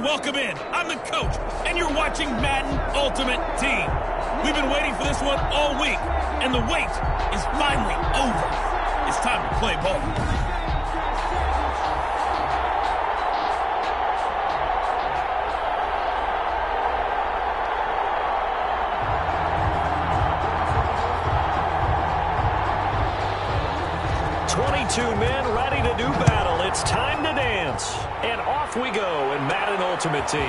and welcome in. I'm the coach, and you're watching Madden Ultimate Team. We've been waiting for this one all week, and the wait is finally over. It's time to play ball. Two men ready to do battle. It's time to dance. And off we go in Madden Ultimate Team.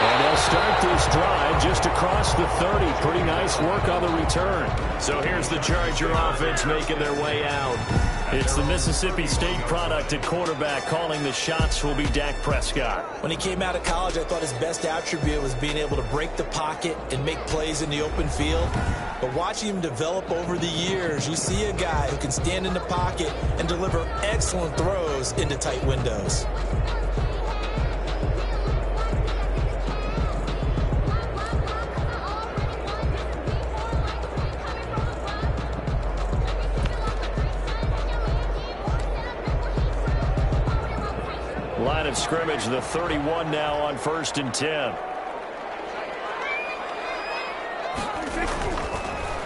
And they'll start this drive just across the 30. Pretty nice work on the return. So here's the Charger offense making their way out. It's the Mississippi State product at quarterback. Calling the shots will be Dak Prescott. When he came out of college, I thought his best attribute was being able to break the pocket and make plays in the open field. But watching him develop over the years, you see a guy who can stand in the pocket and deliver excellent throws into tight windows. Line of scrimmage, the 31 now on 1st and 10.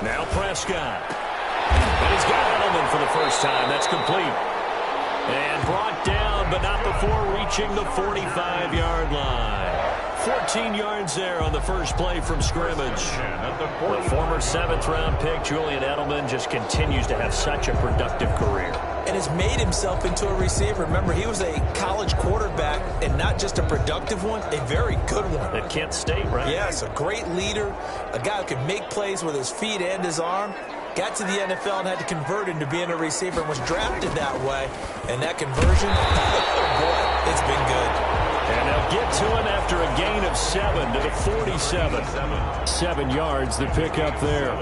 Now Prescott. And he's got Edelman for the first time. That's complete. And brought down, but not before reaching the 45-yard line. 14 yards there on the first play from scrimmage. The former 7th-round pick, Julian Edelman, just continues to have such a productive career. And has made himself into a receiver. Remember, he was a college quarterback, and not just a productive one, a very good one. At Kent State, right? Yes, a great leader, a guy who can make plays with his feet and his arm. Got to the NFL and had to convert into being a receiver and was drafted that way. And that conversion, oh boy, it's been good. And they'll get to him after a gain of 7 to the 47. 7 yards, the pickup there.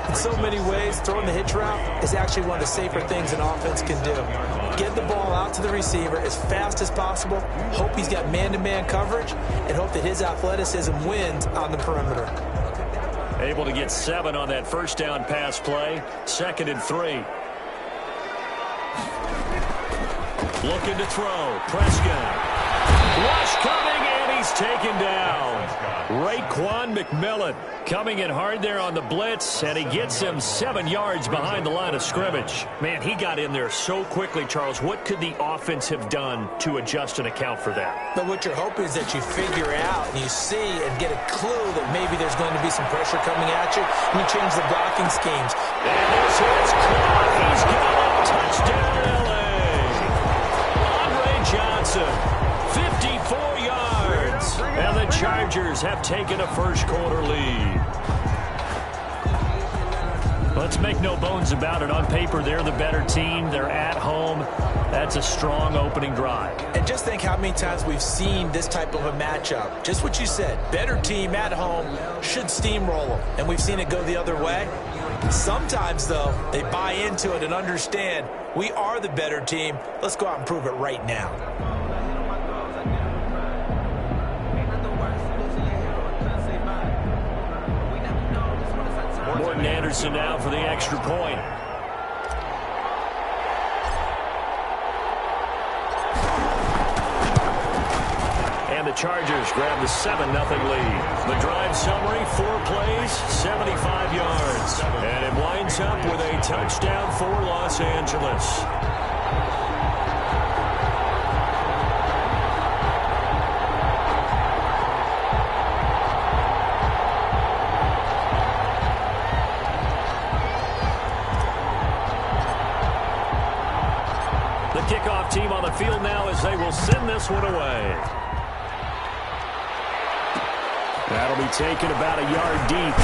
In so many ways, throwing the hitch route is actually one of the safer things an offense can do. Get the ball out to the receiver as fast as possible, hope he's got man-to-man coverage, and hope that his athleticism wins on the perimeter. Able to get 7 on that first down pass play. 2nd and 3. Looking to throw. Prescott. Rush coming, and he's taken down. Raekwon McMillan coming in hard there on the blitz, and he gets him 7 yards behind the line of scrimmage. Man, he got in there so quickly, Charles. What could the offense have done to adjust and account for that? But what you're hoping is that you figure out and you see and get a clue that maybe there's going to be some pressure coming at you, and you change the blocking schemes. And this is caught. He's got a touchdown, L.A. Andre Johnson. 54 yards, and the Chargers have taken a first-quarter lead. Let's make no bones about it. On paper, they're the better team. They're at home. That's a strong opening drive. And just think how many times we've seen this type of a matchup. Just what you said, better team at home should steamroll them, and we've seen it go the other way. Sometimes, though, they buy into it and understand we are the better team. Let's go out and prove it right now. Morton Anderson now for the extra point. And the Chargers grab the 7-0 lead. The drive summary, 4 plays, 75 yards. And it winds up with a touchdown for Los Angeles. Kickoff team on the field now as they will send this one away. That'll be taken about a yard deep.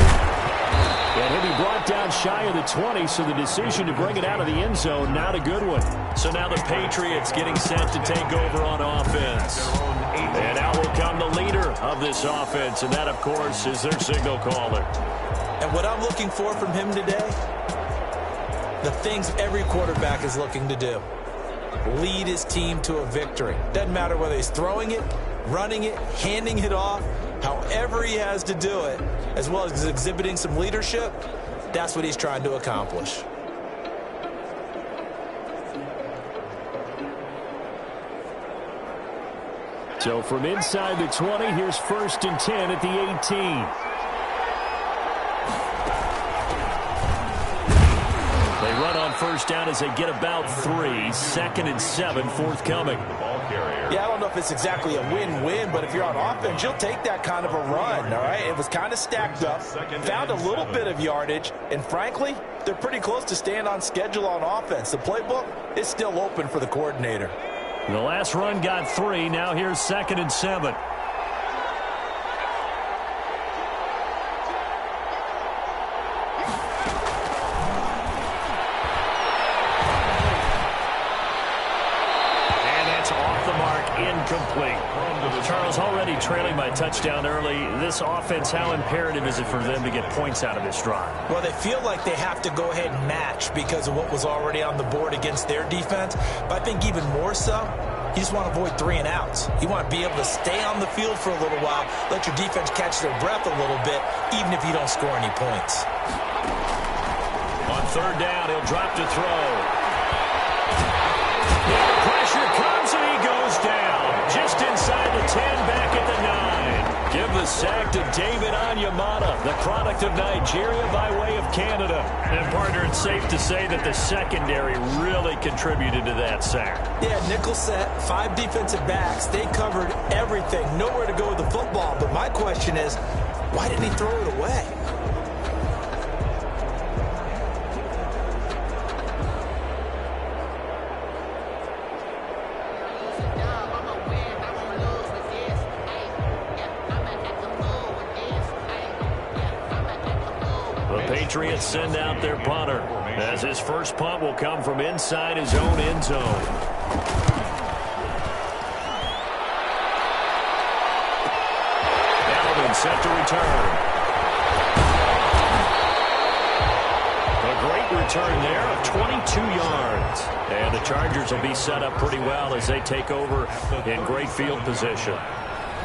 And he'll be brought down shy of the 20, so the decision to bring it out of the end zone, not a good one. So now the Patriots getting set to take over on offense. And out will come the leader of this offense, and that, of course, is their signal caller. And what I'm looking for from him today, the things every quarterback is looking to do. Lead his team to a victory. Doesn't matter whether he's throwing it, running it, handing it off, however he has to do it, as well as exhibiting some leadership, that's what he's trying to accomplish. So from inside the 20, here's 1st and 10 at the 18. They run on 1st down as they get about 3. 2nd and 7 forthcoming. Yeah, I don't know if it's exactly a win-win, but if you're on offense, you'll take that kind of a run, all right? It was kind of stacked up, found a little bit of yardage, and frankly, they're pretty close to staying on schedule on offense. The playbook is still open for the coordinator. The last run got 3. Now here's 2nd and 7. Incomplete. Charles, already trailing by touchdown early. This offense, how imperative is it for them to get points out of this drive? Well, they feel like they have to go ahead and match because of what was already on the board against their defense. But I think even more so, you just want to avoid 3 and outs. You want to be able to stay on the field for a little while, let your defense catch their breath a little bit, even if you don't score any points. On 3rd down, he'll drop to throw. The pressure comes and he goes down. Just inside the 10, back at the 9. Give the sack to David Onyemata, the product of Nigeria by way of Canada. And, partner, it's safe to say that the secondary really contributed to that sack. Yeah, nickel set, 5 defensive backs. They covered everything. Nowhere to go with the football. But my question is, why didn't he throw it away? Patriots send out their punter, as his first punt will come from inside his own end zone. Alvin set to return. A great return there of 22 yards. And the Chargers will be set up pretty well as they take over in great field position.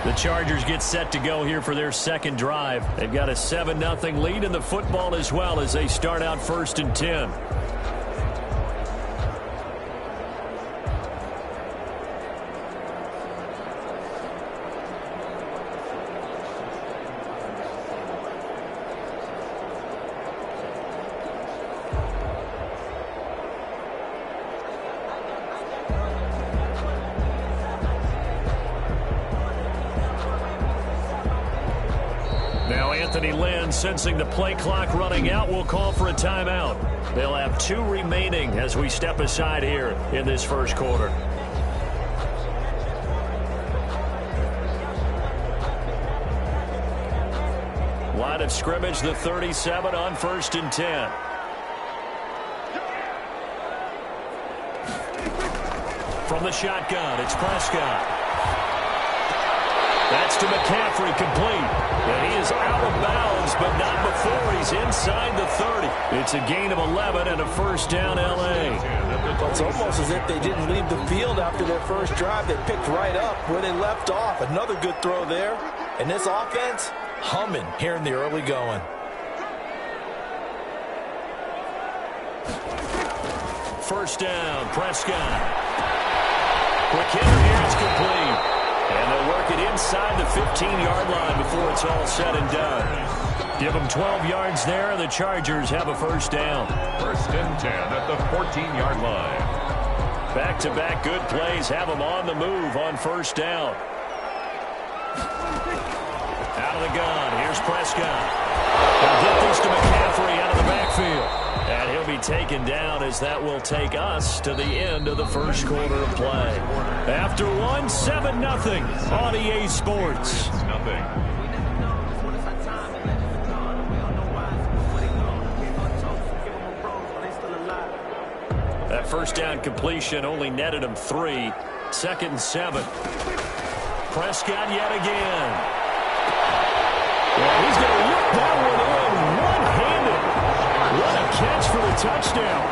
The Chargers get set to go here for their second drive. They've got a 7-0 lead in the football as well as they start out 1st and 10. Sensing the play clock running out, will call for a timeout. They'll have 2 remaining as we step aside here in this first quarter. Line of scrimmage, the 37 on 1st and 10. From the shotgun, it's Prescott. That's to McCaffrey, complete. And he is out of bounds, but not before he's inside the 30. It's a gain of 11 and a 1st down, L.A. It's almost as if they didn't leave the field after their first drive. They picked right up where they left off. Another good throw there. And this offense, humming here in the early going. First down, Prescott. Quick hitter here, it's complete. And they'll work it inside the 15-yard line before it's all said and done. Give them 12 yards there, and the Chargers have a 1st down. 1st and 10 at the 14-yard line. Back-to-back good plays have them on the move on 1st down. Out of the gun, here's Prescott. They'll get this to McCaffrey out of the backfield. And he'll be taken down as that will take us to the end of the first quarter of play. After 7-0 on EA Sports. That 1st down completion only netted him 3. 2nd and 7. Prescott yet again. Well, he's going to whip that one in one-handed. What a catch for the touchdown.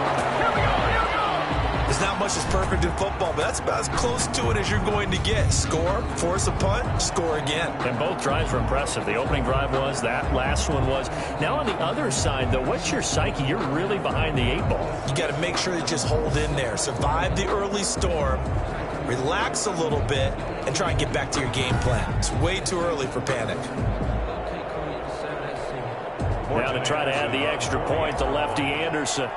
There's not much that's perfect in football, but that's about as close to it as you're going to get. Score, force a punt, score again. And both drives were impressive. The opening drive was, that last one was. Now on the other side, though, what's your psyche? You're really behind the 8 ball. You got to make sure that you just hold in there. Survive the early storm. relax a little bit, and try and get back to your game plan. It's way too early for panic. Now to try to add the extra point to lefty Anderson.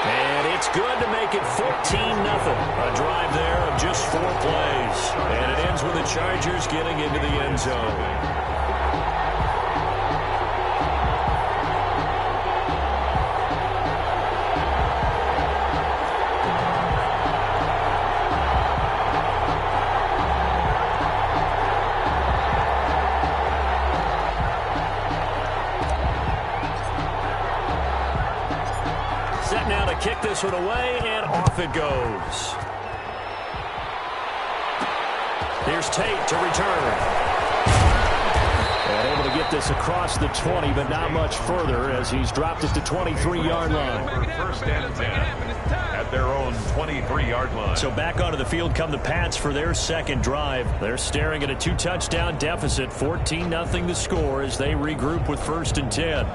And it's good to make it 14-0. A drive there of just 4 plays. And it ends with the Chargers getting into the end zone. Kick this one away, and off it goes. Here's Tate to return. And able to get this across the 20, but not much further as he's dropped it to 23-yard line. First and 10 at their own 23-yard line. So back onto the field come the Pats for their second drive. They're staring at a 2-touchdown deficit, 14-0 the score as they regroup with first and 10.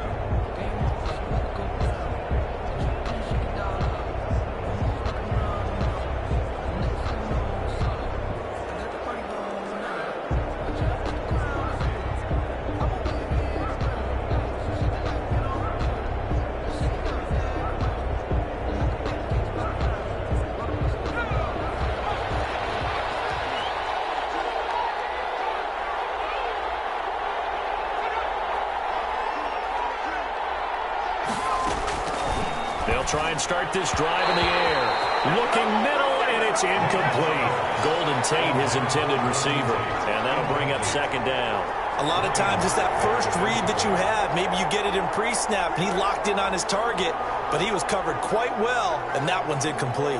Try and start this drive in the air. Looking middle, and it's incomplete. Golden Tate, his intended receiver. And that'll bring up second down. A lot of times it's that first read that you have. Maybe you get it in pre-snap, and he locked in on his target, but he was covered quite well, and that one's incomplete.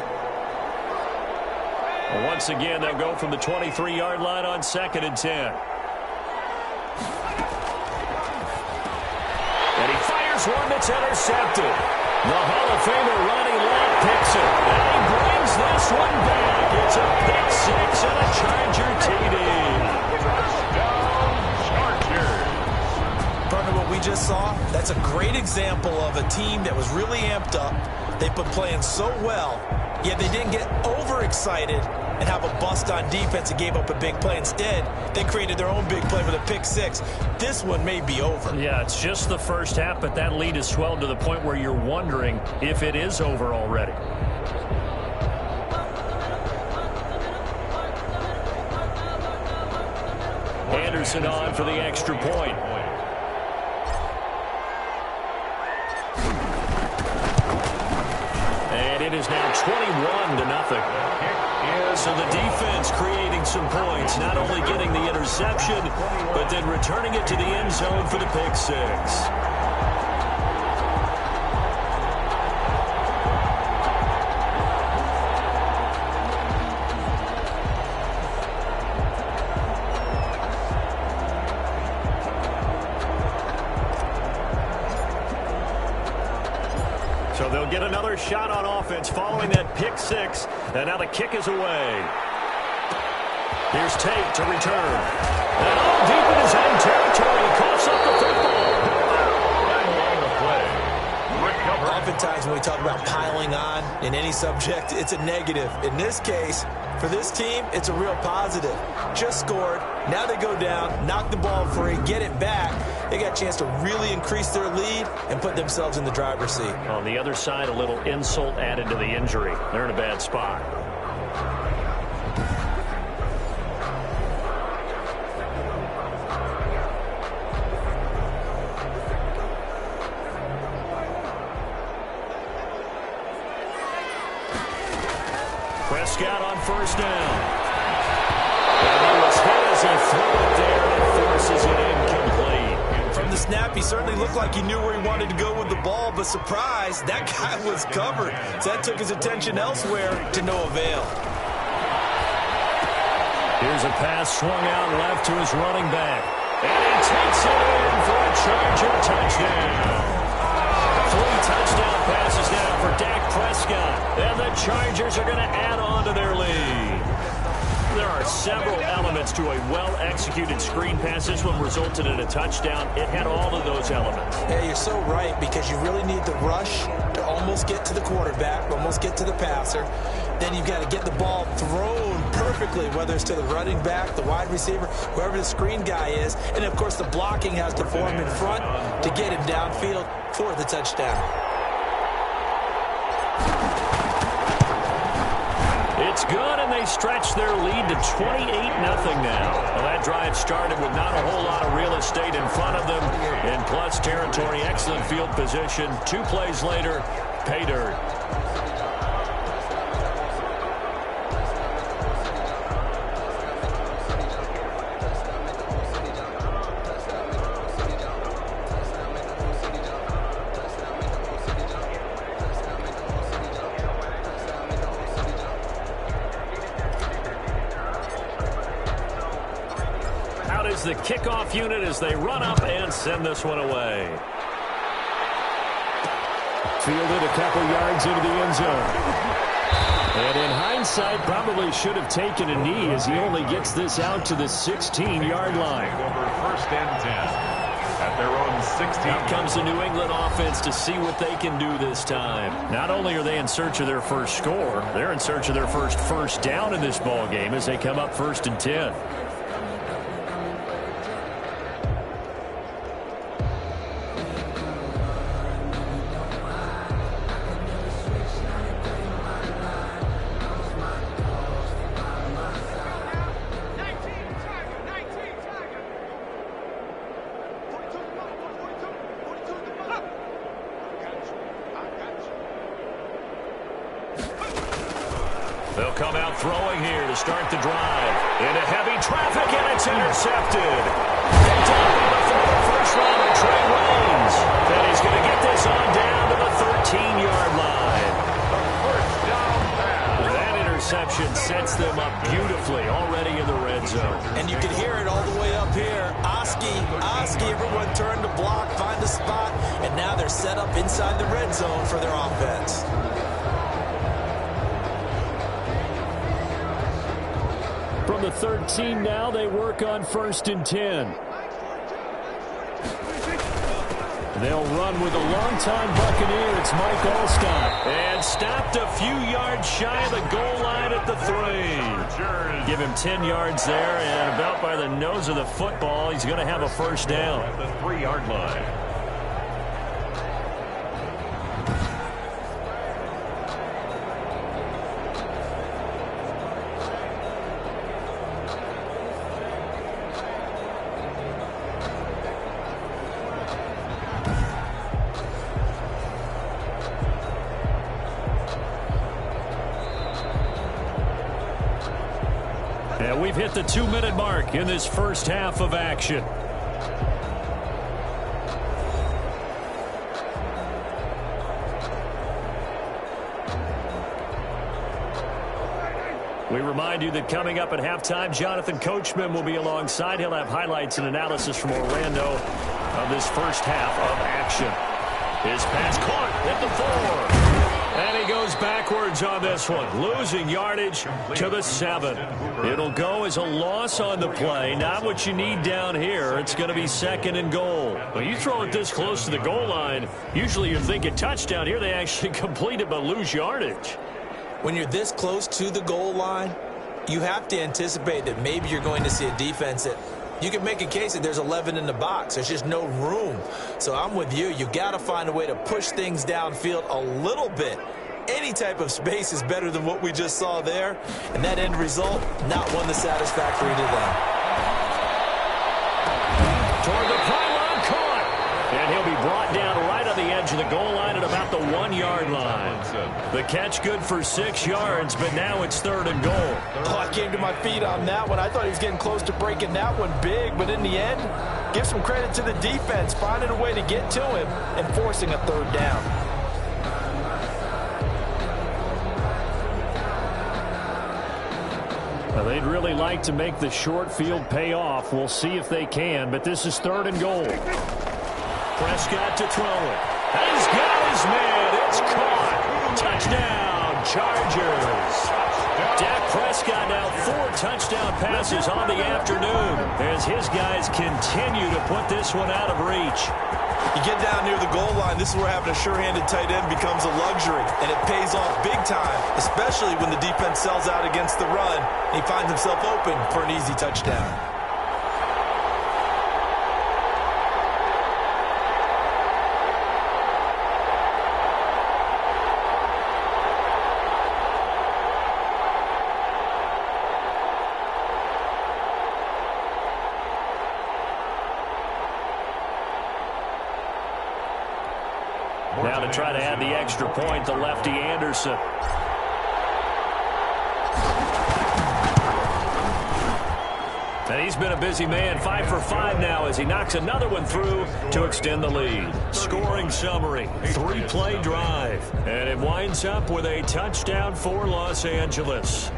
Well, once again, they'll go from the 23-yard line on second and 10. And he fires one that's intercepted. The Hall of Famer Ronnie Lott picks it, and he brings this one back. It's a pick six and a Charger TD. Touchdown, Chargers. Partner, what we just saw, that's a great example of a team that was really amped up. They've been playing so well, yet they didn't get overexcited and have a bust on defense and gave up a big play. Instead, they created their own big play with a pick six. This one may be over. Yeah, it's just the first half, but that lead has swelled to the point where you're wondering if it is over already. Anderson on for the extra point. And it is now 21-0. So the defense creating some points, not only getting the interception, but then returning it to the end zone for the pick six. So they'll get another shot on offense following that pick six. And now the kick is away. Here's Tate to return. And all deep in his own territory. He coughs up the football. Oftentimes when we talk about piling on in any subject, it's a negative. In this case, for this team, it's a real positive. Just scored. Now they go down, knock the ball free, get it back. They got a chance to really increase their lead and put themselves in the driver's seat. On the other side, a little insult added to the injury. They're in a bad spot. Prescott on first down. And he was hit as he threw it there and forces it incomplete. From the snap, he certainly looked like he knew where he wanted to go with the ball, but surprise, that guy was covered. So that took his attention elsewhere to no avail. Here's a pass swung out left to his running back. And he takes it in for a Charger touchdown. 3 touchdown passes now for Dak Prescott. And the Chargers are going to add on to their lead. There are several elements to a well-executed screen pass. This one resulted in a touchdown. It had all of those elements. Yeah, you're so right, because you really need the rush almost get to the quarterback, almost get to the passer. Then you've got to get the ball thrown perfectly, whether it's to the running back, the wide receiver, whoever the screen guy is. And, of course, the blocking has to form in front to get him downfield for the touchdown. It's good, and they stretch their lead to 28-0 now. Well, that drive started with not a whole lot of real estate in front of them. In plus territory, excellent field position. 2 plays later, pay dirt. The kickoff unit as they run up and send this one away. Fielded a couple yards into the end zone. And in hindsight, probably should have taken a knee as he only gets this out to the 16-yard line. Over 1st and 10 at their own 16. Out comes the New England offense to see what they can do this time. Not only are they in search of their first score, they're in search of their first down in this ball game as they come up 1st and 10. They'll come out throwing here to start the drive. Into heavy traffic, and it's intercepted. Picked up by the former first-rounder, Trey Waynes. And he's going to get this on down to the 13-yard line. First down pass. That interception sets them up beautifully already in the red zone. And you can hear it all the way up here. Oski, everyone turned to block, find a spot, and now they're set up inside the red zone for their offense. From the 13 now, they work on 1st and 10. They'll run with a longtime Buccaneer. It's Mike Allstott. And stopped a few yards shy of the goal line at the 3. Give him 10 yards there, and about by the nose of the football, he's going to have a first down. At the 3-yard line. And we've hit the 2-minute mark in this first half of action. We remind you that coming up at halftime, Jonathan Coachman will be alongside. He'll have highlights and analysis from Orlando of this first half of action. His pass caught at the 4. And he goes backwards on this one, losing yardage to the 7. It'll go as a loss on the play, not what you need down here. It's going to be 2nd and goal. When you throw it this close to the goal line, usually you're thinking touchdown. Here they actually complete it but lose yardage. When you're this close to the goal line, you have to anticipate that maybe you're going to see a defense that you can make a case that there's 11 in the box. There's just no room. So I'm with you. You got to find a way to push things downfield a little bit. Any type of space is better than what we just saw there. And that end result, not one that's satisfactory to them. Toward the pylon, caught. And he'll be brought down right on the edge of the goal line at about the 1-yard line. The catch good for 6 yards, but now it's 3rd and goal. Oh, I came to my feet on that one. I thought he was getting close to breaking that one big, but in the end, give some credit to the defense, finding a way to get to him and forcing a 3rd down. Well, they'd really like to make the short field pay off. We'll see if they can, but this is 3rd and goal. Prescott to throw it. He's got his man. It's caught. Touchdown, Chargers. Dak Prescott now 4 touchdown passes on the afternoon as his guys continue to put this one out of reach. You get down near the goal line, this is where having a sure-handed tight end becomes a luxury, and it pays off big time, especially when the defense sells out against the run, and he finds himself open for an easy touchdown. Now to try to add the extra point, the lefty Anderson. And he's been a busy man, 5 for 5 now as he knocks another one through to extend the lead. Scoring summary, 3-play drive. And it winds up with a touchdown for Los Angeles.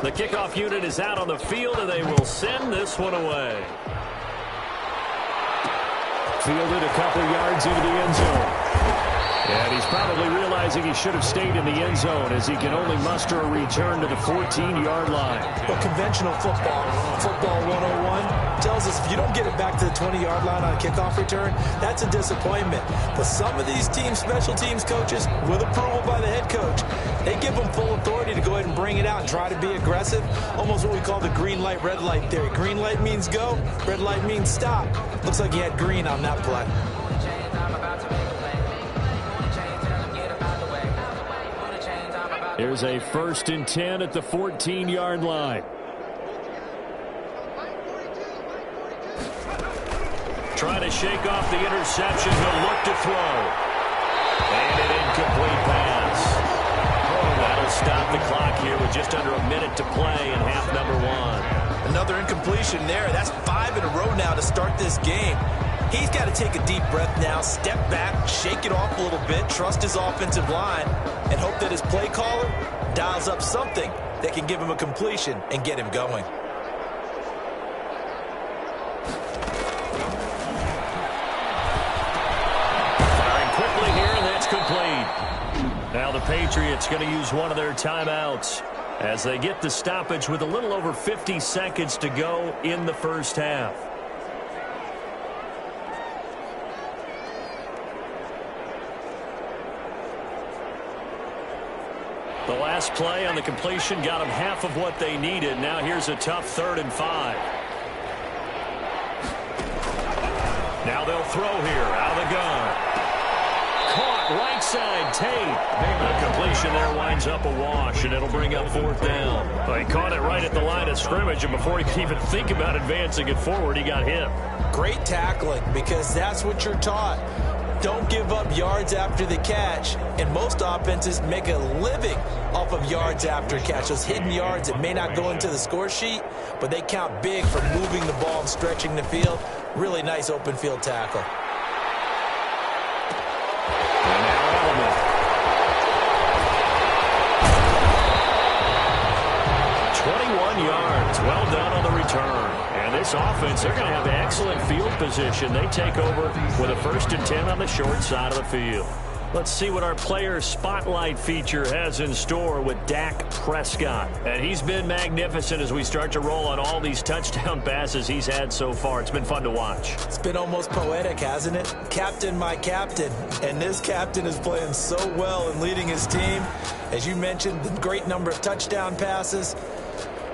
The kickoff unit is out on the field, and they will send this one away. Fielded a couple yards into the end zone. And he's probably realizing he should have stayed in the end zone as he can only muster a return to the 14-yard line. But conventional football 101, tells us if you don't get it back to the 20-yard line on a kickoff return, that's a disappointment. But some of these teams, special teams coaches, with approval by the head coach, they give them full authority to go ahead and bring it out and try to be aggressive. Almost what we call the green light, red light theory. Green light means go, red light means stop. Looks like he had green on that play. Here's a 1st and 10 at the 14-yard line. Trying to shake off the interception. He'll look to throw. And an incomplete pass. That'll stop the clock here with just under a minute to play in half number 1. Another incompletion there. That's 5 in a row now to start this game. He's got to take a deep breath now, step back, shake it off a little bit, trust his offensive line, and hope that his play caller dials up something that can give him a completion and get him going. Firing quickly here, and that's complete. Now the Patriots going to use one of their timeouts as they get the stoppage with a little over 50 seconds to go in the first half. The last play on the completion got them half of what they needed. Now here's a tough 3rd and 5. Now they'll throw here out of the gun. Caught right side, Tate. The completion there winds up a wash, and it'll bring up 4th down. Well, he caught it right at the line of scrimmage, and before he could even think about advancing it forward, he got hit. Great tackling, because that's what you're taught. Don't give up yards after the catch, and most offenses make a living off of yards after catch. Those hidden yards that may not go into the score sheet, but they count big for moving the ball and stretching the field. Really nice open field tackle. And now Edelman. 21 yards. Well done on the return. And this offense, they're going to have excellent field position. They take over with a 1st and 10 on the short side of the field. Let's see what our player spotlight feature has in store with Dak Prescott. And he's been magnificent as we start to roll on all these touchdown passes he's had so far. It's been fun to watch. It's been almost poetic, hasn't it? Captain, my captain. And this captain is playing so well and leading his team. As you mentioned, the great number of touchdown passes.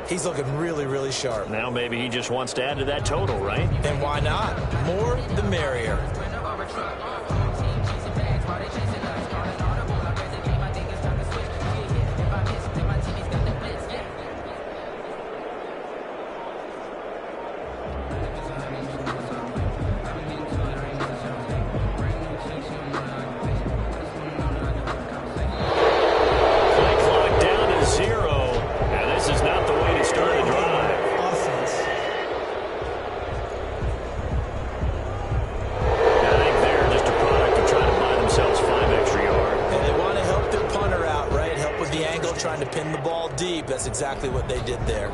He's looking really, really sharp. Now maybe he just wants to add to that total, right? And why not? More the merrier. the angle, trying to pin the ball deep. That's exactly what they did there.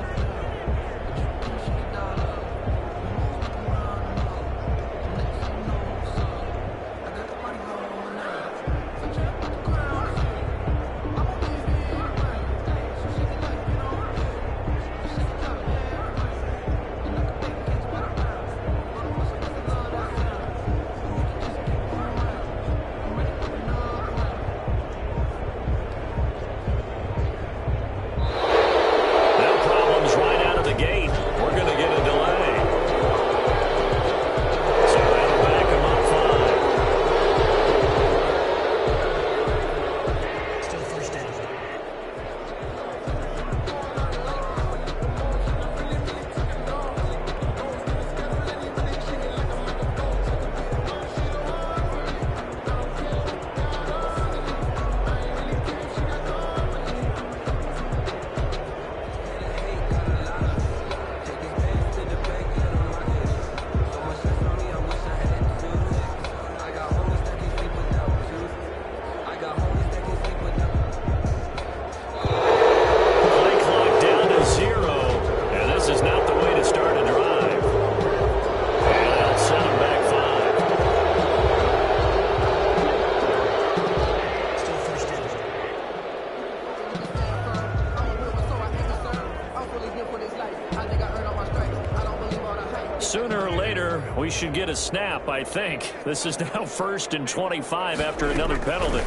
Sooner or later, we should get a snap, I think. This is now 1st and 25 after another penalty.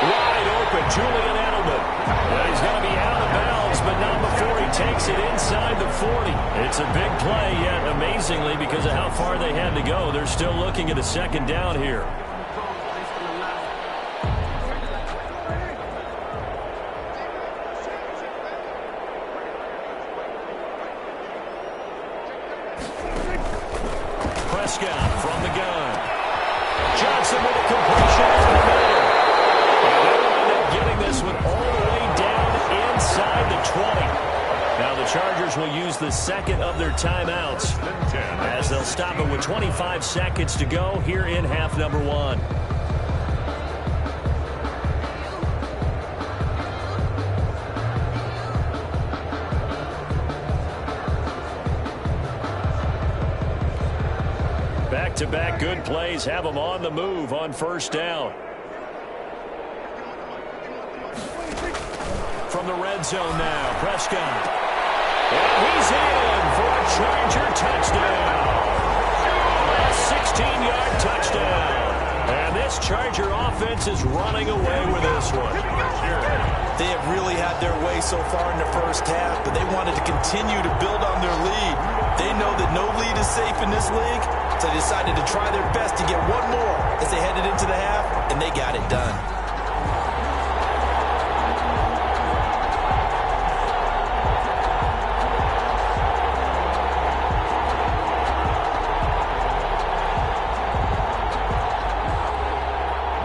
Wide open, Julian Edelman. He's going to be out of bounds, but not before he takes it inside the 40. It's a big play, yet amazingly, because of how far they had to go, they're still looking at a second down here. From the gun. Johnson with a completion in the middle. And they'll end up getting this one all the way down inside the 20. Now the Chargers will use the second of their timeouts as they'll stop it with 25 seconds to go here in half number 1. Back-to-back good plays have them on the move on first down. From the red zone now, Prescott. And he's in for a Charger touchdown. A 16-yard touchdown. And this Charger offense is running away with this one. They have really had their way so far in the first half, but they wanted to continue to build on their lead. They know that no lead is safe in this league, so they decided to try their best to get one more as they headed into the half, and they got it done.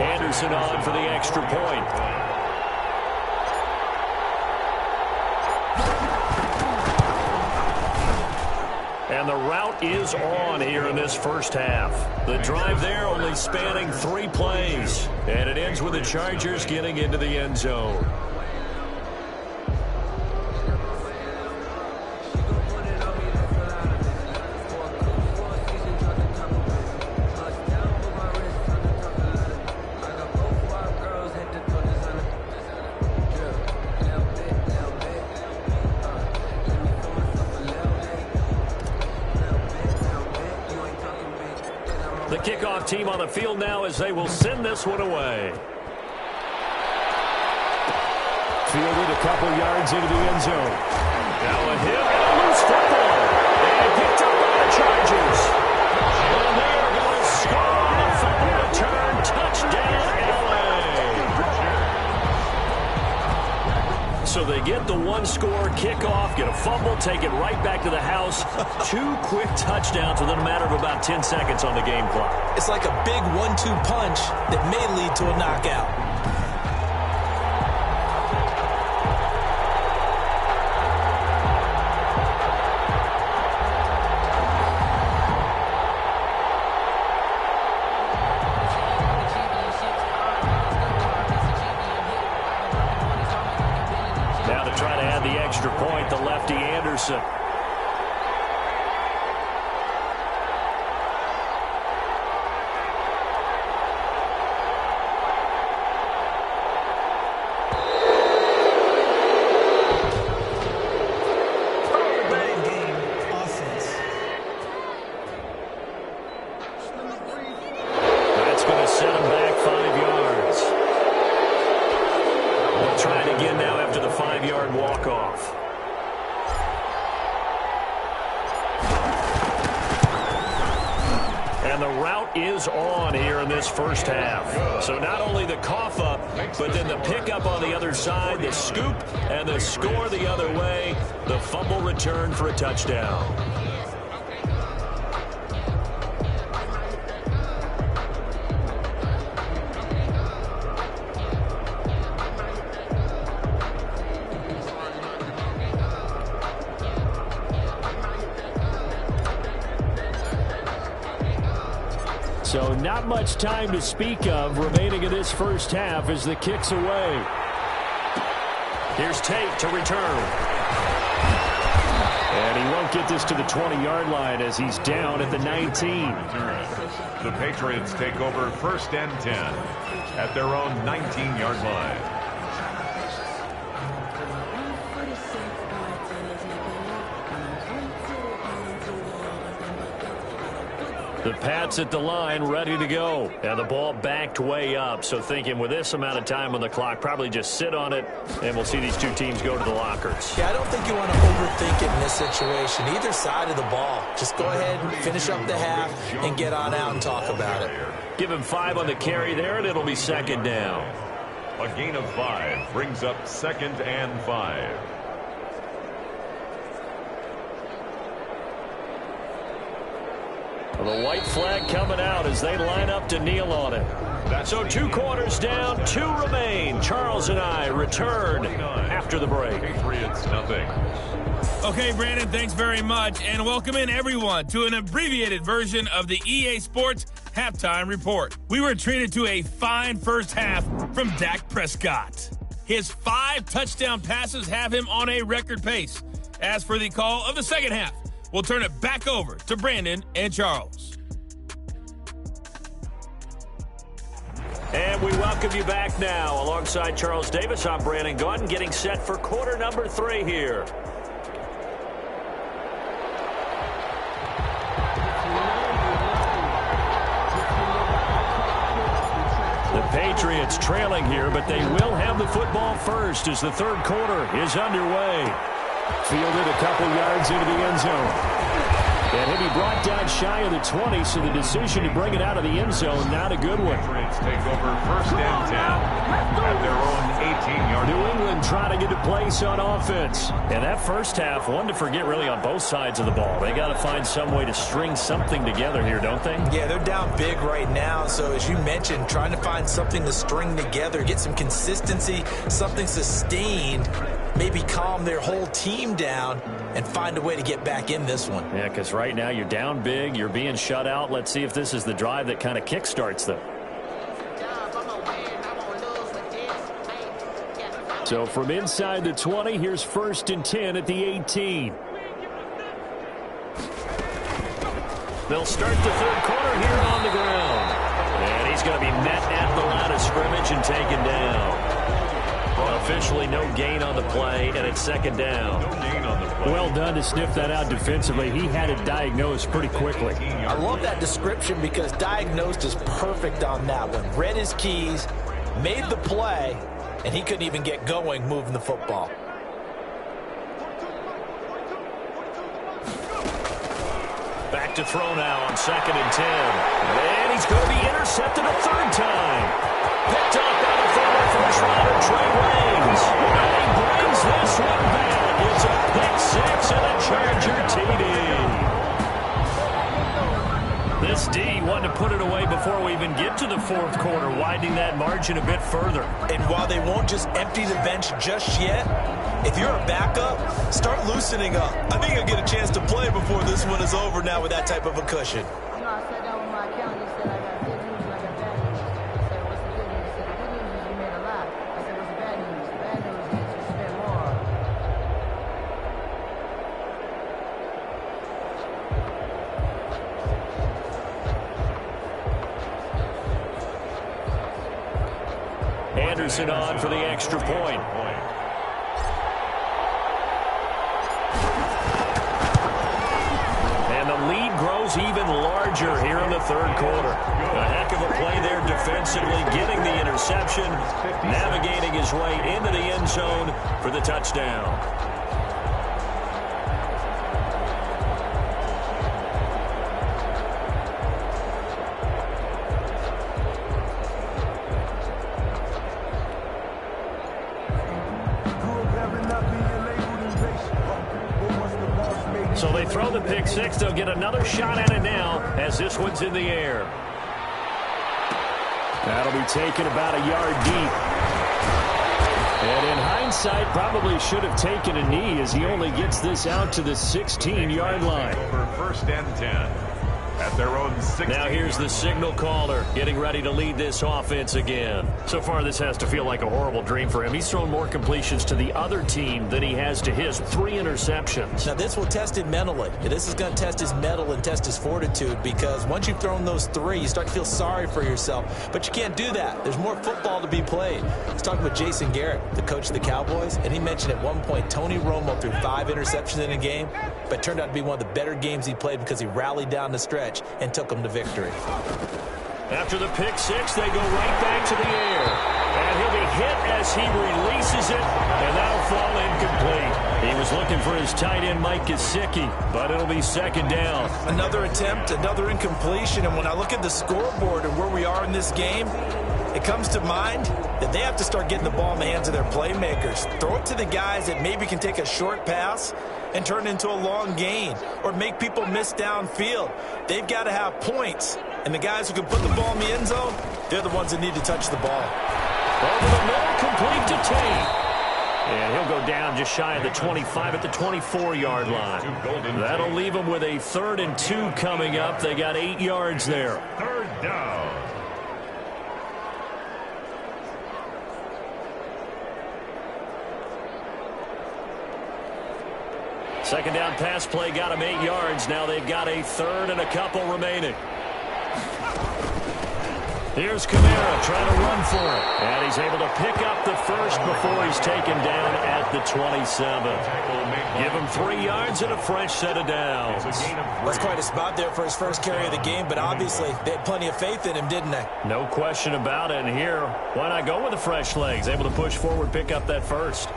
Anderson on for the extra point. And the route is on here in this first half. The drive there only spanning 3 plays. And it ends with the Chargers getting into the end zone. The kickoff team on the field now as they will send this one away. Fielded a couple yards into the end zone. Now a hit and a loose football. And picked up by the Chargers. And they are going to score on the fumble return. Touchdown, LA. So they get the one-score kickoff, get a fumble, take it right back to the house. 2 quick touchdowns within a matter of about 10 seconds on the game clock. It's like a big 1-2 punch that may lead to a knockout. Anderson. That's going to set him back 5 yards. We'll try it again now after the 5-yard walk-off. And the route is on here in this first half. So not only the cough up, but then the pickup on the other side, the scoop, and the score the other way, the fumble return for a touchdown. So not much time to speak of remaining in this first half as the kick's away. Here's Tate to return. And he won't get this to the 20-yard line as he's down at the 19. The Patriots take over 1st and 10 at their own 19-yard line. The Pats at the line, ready to go. And the ball backed way up. So thinking with this amount of time on the clock, probably just sit on it, and we'll see these two teams go to the lockers. Yeah, I don't think you want to overthink it in this situation. Either side of the ball. Just go ahead and finish up the half and get on out and talk about it. Give him 5 on the carry there, and it'll be 2nd down. A gain of 5 brings up 2nd and 5. The white flag coming out as they line up to kneel on it. So 2 quarters down, 2 remain. Charles and I return after the break. Patriots nothing. Okay, Brandon, thanks very much. And welcome in, everyone, to an abbreviated version of the EA Sports Halftime Report. We were treated to a fine first half from Dak Prescott. His 5 touchdown passes have him on a record pace. As for the call of the second half, we'll turn it back over to Brandon and Charles. And we welcome you back now. Alongside Charles Davis, I'm Brandon Gunn, getting set for quarter number 3 here. The Patriots trailing here, but they will have the football first as the third quarter is underway. Fielded a couple yards into the end zone. And he'll be brought down shy of the 20, so the decision to bring it out of the end zone, not a good one. Patriots take over 1st and 10 at their own 18-yard line. New England trying to get a place on offense. And that first half, one to forget really on both sides of the ball. They got to find some way to string something together here, don't they? Yeah, they're down big right now. So as you mentioned, trying to find something to string together, get some consistency, something sustained, maybe calm their whole team down and find a way to get back in this one. Yeah, because right now you're down big, you're being shut out. Let's see if this is the drive that kind of kickstarts them. So from inside the 20, here's 1st and 10 at the 18. They'll start the third quarter here on the ground. And he's going to be met at the line of scrimmage and taken down. Officially no gain on the play, and it's 2nd down. No gain on the play. Well done to sniff that out defensively. He had it diagnosed pretty quickly. I love that description because diagnosed is perfect on that one. Read his keys, made the play, and he couldn't even get going moving the football. Back to throw now on 2nd and 10. And he's going to be intercepted a 3rd time. Picked up by the former first-rounder Trey Waynes. And he brings this one back. It's a pick 6 and a Charger TD. This D wanted to put it away before we even get to the 4th quarter, widening that margin a bit further. And while they won't just empty the bench just yet, if you're a backup, start loosening up. I think you'll get a chance to play before this one is over now with that type of a cushion. Anderson on for the extra point. And the lead grows even larger here in the third quarter. A heck of a play there defensively, getting the interception, navigating his way into the end zone for the touchdown. So they throw the pick six. They'll get another shot at it now as this one's in the air. That'll be taken about a yard deep. And in hindsight, probably should have taken a knee as he only gets this out to the 16-yard line. Over first and 10 at their own 16. Now here's the signal caller getting ready to lead this offense again. So far, this has to feel like a horrible dream for him. He's thrown more completions to the other team than he has to his. 3 interceptions. Now, this will test him mentally. This is going to test his mettle and test his fortitude, because once you've thrown those 3, you start to feel sorry for yourself. But you can't do that. There's more football to be played. I was talking with Jason Garrett, the coach of the Cowboys, and he mentioned at one point Tony Romo threw 5 interceptions in a game, but it turned out to be one of the better games he played because he rallied down the stretch and took them to victory. After the pick six, they go right back to the air. And he'll be hit as he releases it, and that'll fall incomplete. He was looking for his tight end, Mike Gesicki, but it'll be second down. Another attempt, another incompletion, and when I look at the scoreboard and where we are in this game, it comes to mind that they have to start getting the ball in the hands of their playmakers. Throw it to the guys that maybe can take a short pass and turn it into a long gain, or make people miss downfield. They've got to have points, and the guys who can put the ball in the end zone, they're the ones that need to touch the ball. Over the middle, complete to Tate. And he'll go down just shy of the 25 at the 24-yard line. That'll leave him with a 3rd and 2 coming up. They got 8 yards there. Third down. Second down pass play got him 8 yards. Now they've got a 3rd and a couple remaining. Here's Kamara trying to run for it. And he's able to pick up the first before he's taken down at the 27. Give him 3 yards and a fresh set of downs. That's quite a spot there for his first carry of the game, but obviously they had plenty of faith in him, didn't they? No question about it. And here, why not go with the fresh legs? Able to push forward, pick up that first.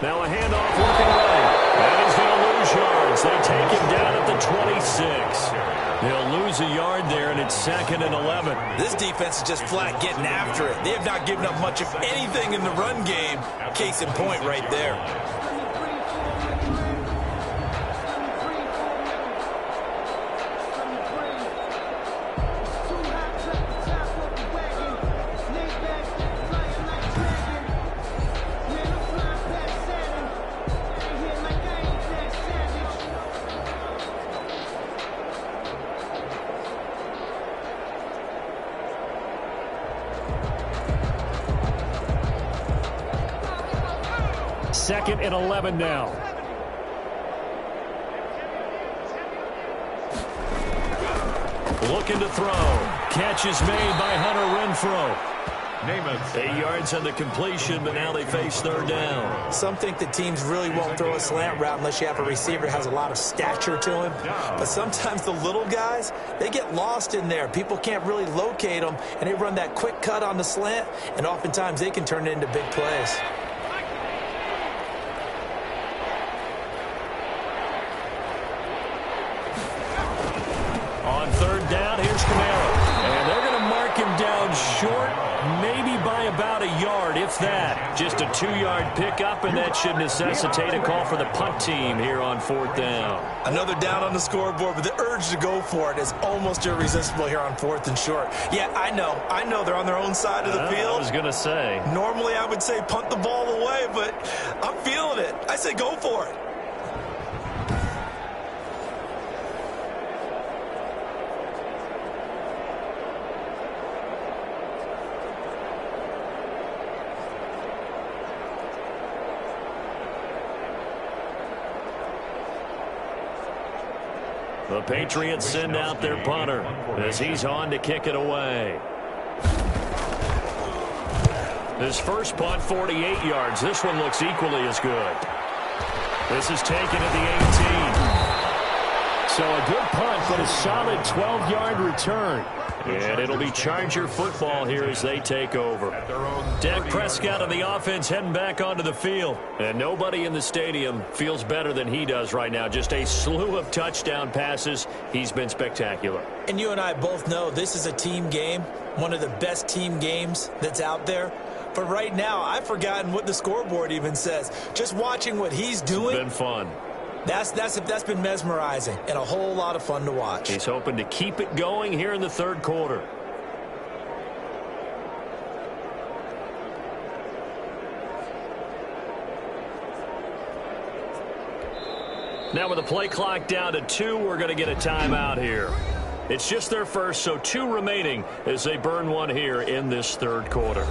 Now a handoff working right. And he's going to lose yards. They take him down at the 26. They'll lose a yard there, and it's 2nd and 11. This defense is just flat getting after it. They have not given up much of anything in the run game. Case in point right there. Second and 11 now. Looking to throw. Catch is made by Hunter Renfrow. 8 yards on the completion, but now they face 3rd down. Some think that teams really won't throw a slant route unless you have a receiver that has a lot of stature to him. But sometimes the little guys, they get lost in there. People can't really locate them, and they run that quick cut on the slant, and oftentimes they can turn it into big plays. On 3rd down, here's Kamara. And they're going to mark knock him down short, maybe by about a yard, if that. Just a 2-yard pickup, and that should necessitate a call for the punt team here on 4th down. Another down on the scoreboard, but the urge to go for it is almost irresistible here on 4th and short. Yeah, I know they're on their own side of the field. I was going to say. Normally I would say punt the ball away, but I'm feeling it. I say go for it. The Patriots send out their punter as he's on to kick it away. His first punt, 48 yards. This one looks equally as good. This is taken at the 18. So a good punt, but a solid 12-yard return. And it'll be Charger football here as they take over. Dak Prescott of the offense heading back onto the field. And nobody in the stadium feels better than he does right now. Just a slew of touchdown passes. He's been spectacular. And you and I both know this is a team game, one of the best team games that's out there. But right now, I've forgotten what the scoreboard even says. Just watching what he's doing. It's been fun. That's been mesmerizing and a whole lot of fun to watch. He's hoping to keep it going here in the third quarter. Now with the play clock down to 2, we're going to get a timeout here. It's just their first, so 2 remaining as they burn one here in this third quarter.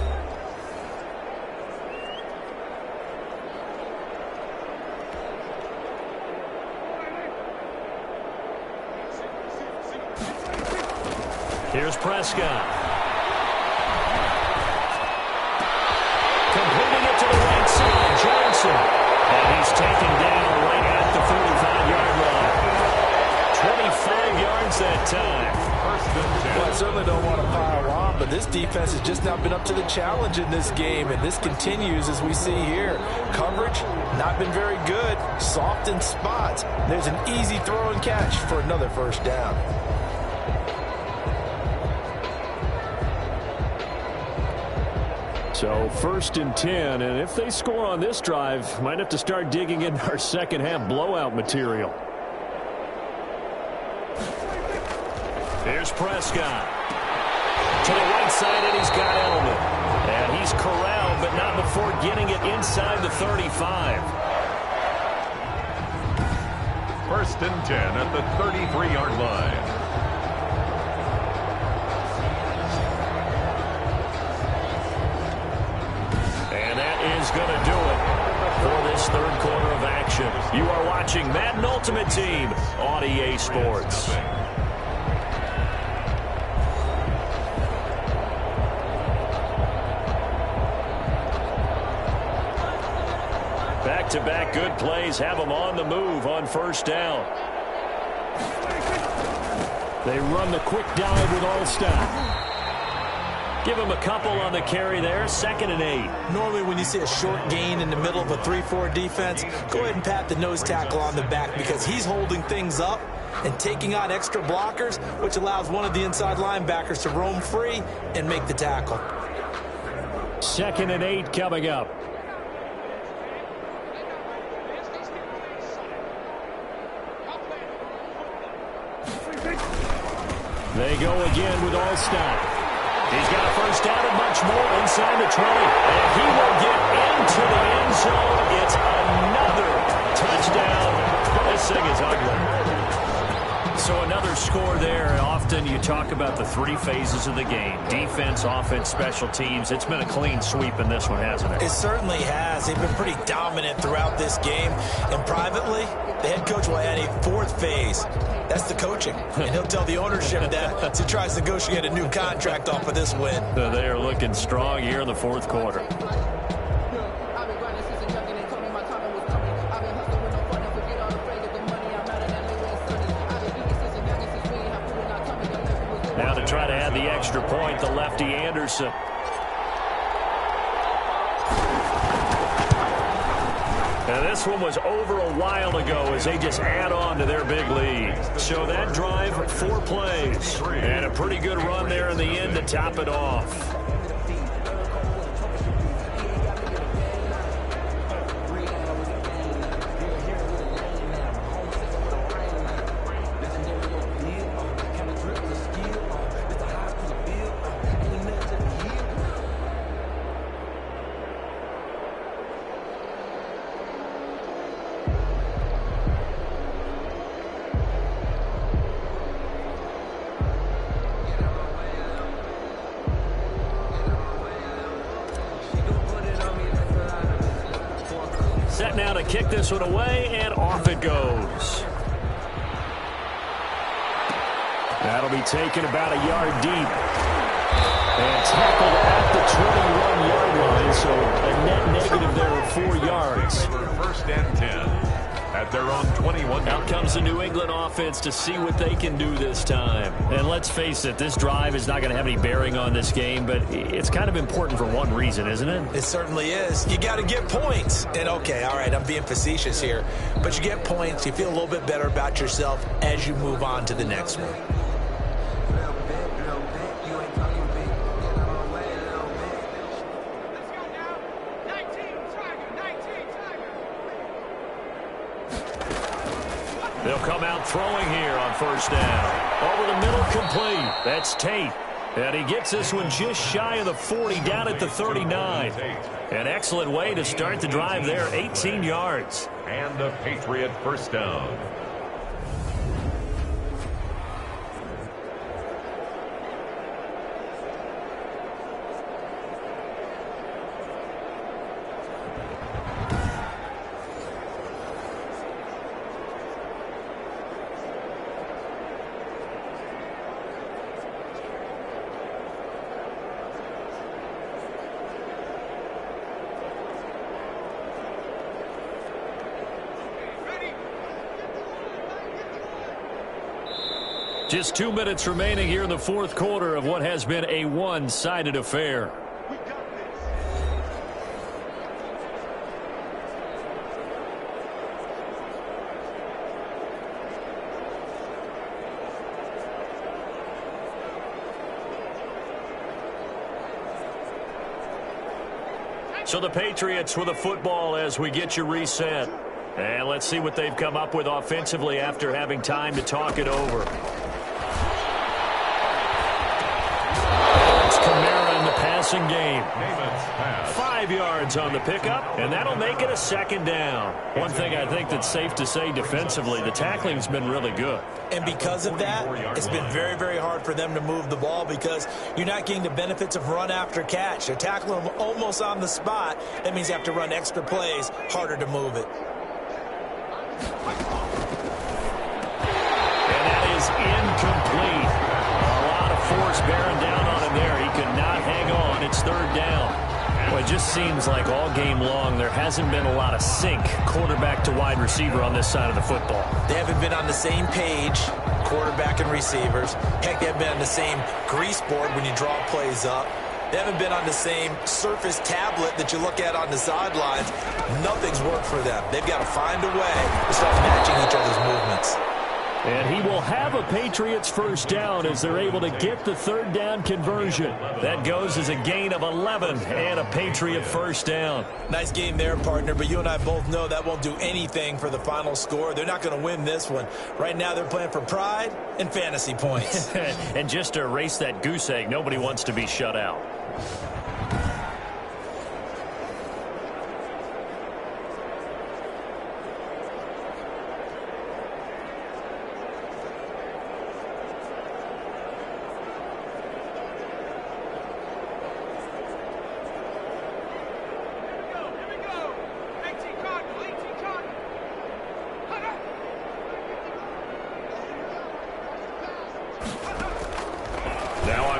Here's Prescott. Completing it to the right side, Johnson. And he's taken down right at the 45-yard line. 25 yards that time. Well, I certainly don't want to pile on, but this defense has just not been up to the challenge in this game, and this continues as we see here. Coverage, not been very good. Soft in spots. There's an easy throw and catch for another first down. So 1st and 10, and if they score on this drive, might have to start digging into our second half blowout material. Here's Prescott. To the right side, and he's got Edelman. And he's corralled, but not before getting it inside the 35. 1st and 10 at the 33-yard line. Is going to do it for this third quarter of action. You are watching Madden Ultimate Team on EA Sports. Back-to-back good plays have them on the move on first down. They run the quick dive with All-Star. Give him a couple on the carry there. 2nd and 8. Normally when you see a short gain in the middle of a 3-4 defense, go ahead and pat the nose tackle on the back because he's holding things up and taking on extra blockers, which allows one of the inside linebackers to roam free and make the tackle. 2nd and 8 coming up. They go again with All-Star. He's got a first down and much more inside the 20. And he will get into the end zone. It's another touchdown. This thing is ugly. So another score there. Often you talk about the 3 phases of the game. Defense, offense, special teams. It's been a clean sweep in this one, hasn't it? It certainly has. They've been pretty dominant throughout this game. And privately, the head coach will add a 4th phase. That's the coaching. And he'll tell the ownership that as he tries to negotiate a new contract off of this win. They are looking strong here in the 4th quarter. Now to try to add the extra point, the lefty Anderson. And this one was over a while ago as they just add on to their big lead. So that drive, 4 plays. And a pretty good run there in the end to top it off. Set now to kick this one away, and off it goes. That'll be taken about a yard deep. And tackled at the 21-yard line, so a net negative there of 4 yards. First and 10 at their own 21. Out comes the New England offense to see what they can do this time. And let's face it, this drive is not going to have any bearing on this game, but it's kind of important for one reason, isn't it? It certainly is. You got to get points. And, okay, all right, I'm being facetious here. But you get points, you feel a little bit better about yourself as you move on to the next one. They'll come out throwing here on first down. Over the middle, complete. That's Tate. And he gets this one just shy of the 40, down at the 39. An excellent way to start the drive there, 18 yards. And a Patriot first down. Just 2 minutes remaining here in the fourth quarter of what has been a one-sided affair. So the Patriots with the football as we get you reset. And let's see what they've come up with offensively after having time to talk it over. Kamara in the passing game. 5 yards on the pickup, and that'll make it a second down. One thing I think that's safe to say defensively, the tackling's been really good. And because of that, it's been very, very hard for them to move the ball because you're not getting the benefits of run after catch. They're tackling them almost on the spot. That means you have to run extra plays, harder to move it. And that is incomplete. A lot of force bearing down on him there. He could not hang on. It's third down. Well, it just seems like all game long there hasn't been a lot of sync quarterback to wide receiver on this side of the football. They haven't been on the same page, quarterback and receivers. Heck, they haven't been on the same grease board when you draw plays up. They haven't been on the same surface tablet that you look at on the sidelines. Nothing's worked for them. They've got to find a way to start matching each other's movements. And he will have a Patriots first down as they're able to get the third down conversion. That goes as a gain of 11 and a Patriot first down. Nice game there, partner, but you and I both know that won't do anything for the final score. They're not going to win this one. Right now they're playing for pride and fantasy points. And just to erase that goose egg, nobody wants to be shut out.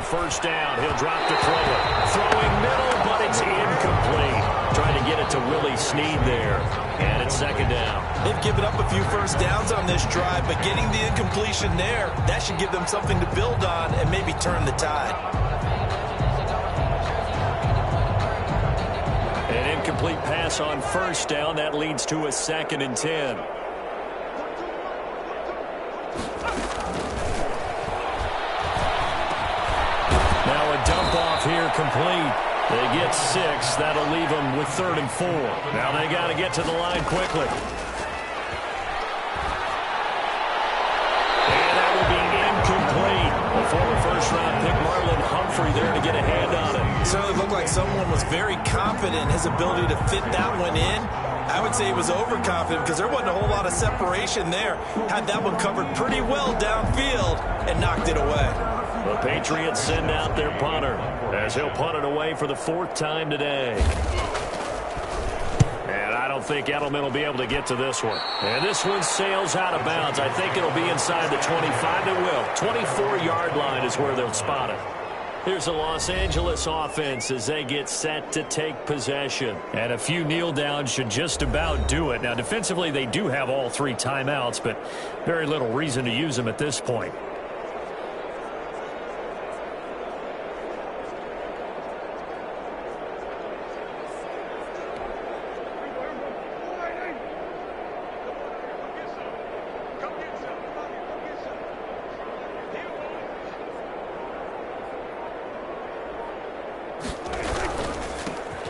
First down, he'll drop to throw it. Throwing middle, but it's incomplete. Trying to get it to Willie Snead there. And it's second down. They've given up a few first downs on this drive, but getting the incompletion there, that should give them something to build on and maybe turn the tide. An incomplete pass on first down. That leads to a 2nd and 10. Now a dump off here complete. They get 6. That'll leave them with 3rd and 4. Now they got to get to the line quickly. Incomplete. A former first-round pick, Marlon Humphrey, there to get a hand on it. It certainly looked like someone was very confident in his ability to fit that one in. I would say he was overconfident because there wasn't a whole lot of separation there. Had that one covered pretty well downfield and knocked it away. The Patriots send out their punter as he'll punt it away for the 4th time today. I don't think Edelman will be able to get to this one. And this one sails out of bounds. I think it'll be inside the 25. It will. 24-yard line is where they'll spot it. Here's the Los Angeles offense as they get set to take possession. And a few kneel downs should just about do it. Now, defensively, they do have all 3 timeouts, but very little reason to use them at this point.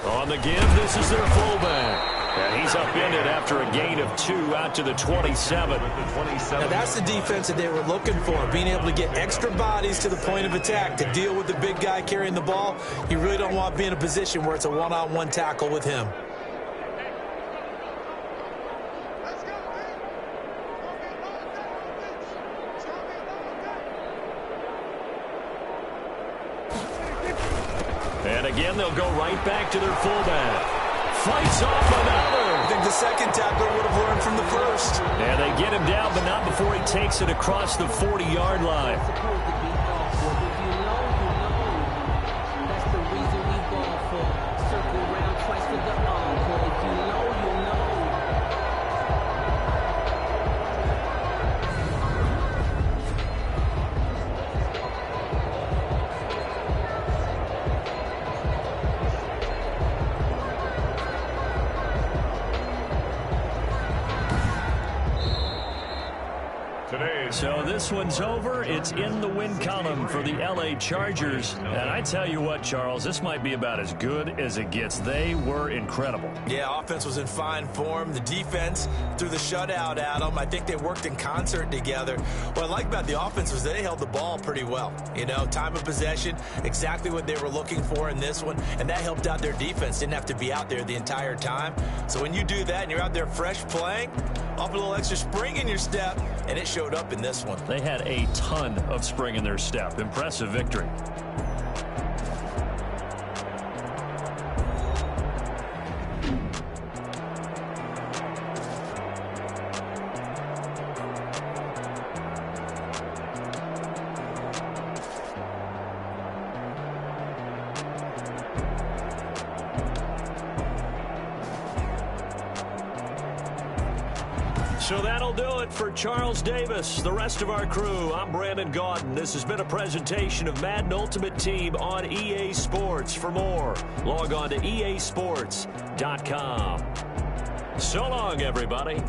On the give, this is their fullback. And he's upended after a gain of 2 out to the 27. Now that's the defense that they were looking for, being able to get extra bodies to the point of attack to deal with the big guy carrying the ball. You really don't want to be in a position where it's a one-on-one tackle with him. And again, they'll go right back to their fullback. Fights off another. I think the second tackler would have learned from the first. And they get him down, but not before he takes it across the 40-yard line. So this one's over. It's in the win column for the LA Chargers. And I tell you what, Charles, this might be about as good as it gets. They were incredible. Yeah, offense was in fine form. The defense threw the shutout at them. I think they worked in concert together. What I like about the offense was they held the ball pretty well. You know, time of possession, exactly what they were looking for in this one. And that helped out their defense. Didn't have to be out there the entire time. So when you do that and you're out there fresh playing, off a little extra spring in your step, and it showed up in this one. They had a ton of spring in their step. Impressive victory. So that'll do it for Charles Davis, the rest of our crew. I'm Brandon Gaudin. This has been a presentation of Madden Ultimate Team on EA Sports. For more, log on to easports.com. So long, everybody.